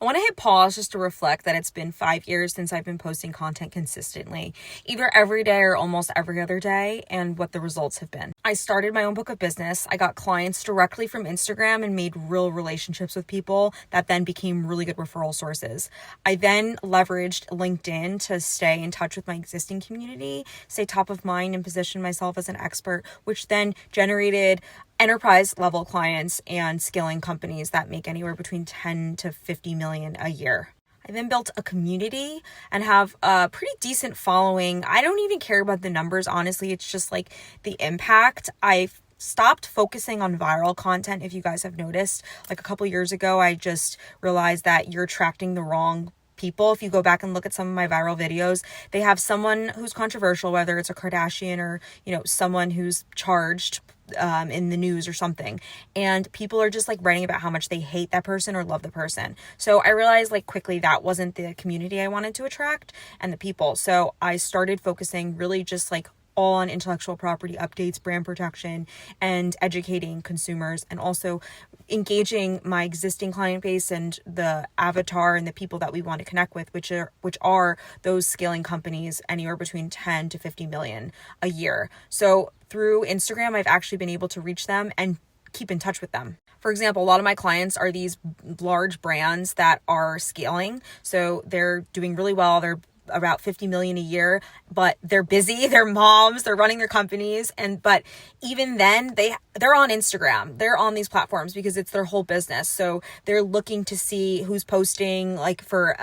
I want to hit pause just to reflect that it's been 5 years since I've been posting content consistently, either every day or almost every other day, and what the results have been. I started my own book of business. I got clients directly from Instagram and made real relationships with people that then became really good referral sources. I then leveraged LinkedIn to stay in touch with my existing community, stay top of mind, and position myself as an expert, which then generated enterprise level clients and scaling companies that make anywhere between 10 to 50 million a year. I then built a community and have a pretty decent following. I don't even care about the numbers, honestly. It's just like the impact. I've stopped focusing on viral content. If you guys have noticed, like a couple years ago, I just realized that you're attracting the wrong people. If you go back and look at some of my viral videos, they have someone who's controversial, whether it's a Kardashian or, someone who's charged in the news or something, and people are just like writing about how much they hate that person or love the person. So I realized like quickly that wasn't the community I wanted to attract and the people. So I started focusing really just like all on intellectual property updates, brand protection, and educating consumers, and also engaging my existing client base and the avatar and the people that we want to connect with, which are those scaling companies anywhere between 10 to 50 million a year. So through Instagram, I've actually been able to reach them and keep in touch with them. For example, a lot of my clients are these large brands that are scaling. So they're doing really well. They're about 50 million a year, but they're busy, they're moms, they're running their companies. But even then they're on Instagram, they're on these platforms because it's their whole business. So they're looking to see who's posting, like for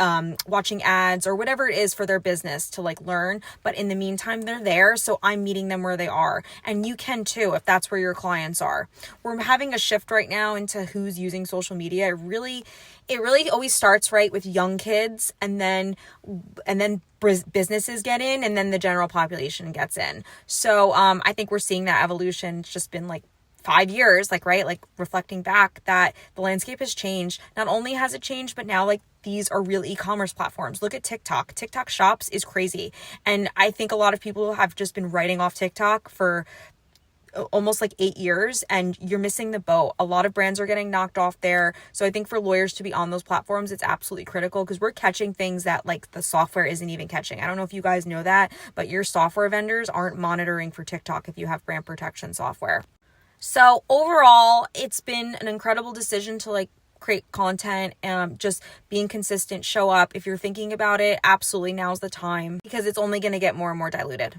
watching ads or whatever it is for their business to like learn. But in the meantime, they're there. So I'm meeting them where they are. And you can too, if that's where your clients are. We're having a shift right now into who's using social media. It really always starts right with young kids, and then businesses get in, and then the general population gets in. So I think we're seeing that evolution. It's just been like 5 years, like reflecting back that the landscape has changed. Not only has it changed, but now like these are real e-commerce platforms. Look at TikTok. TikTok Shops is crazy. And I think a lot of people have just been writing off TikTok for almost like 8 years, and you're missing the boat. A lot of brands are getting knocked off there. So I think for lawyers to be on those platforms, it's absolutely critical, because we're catching things that like the software isn't even catching. I don't know if you guys know that, but your software vendors aren't monitoring for TikTok if you have brand protection software. So overall, it's been an incredible decision to like create content and just being consistent, show up. If you're thinking about it, absolutely now's the time, because it's only going to get more and more diluted.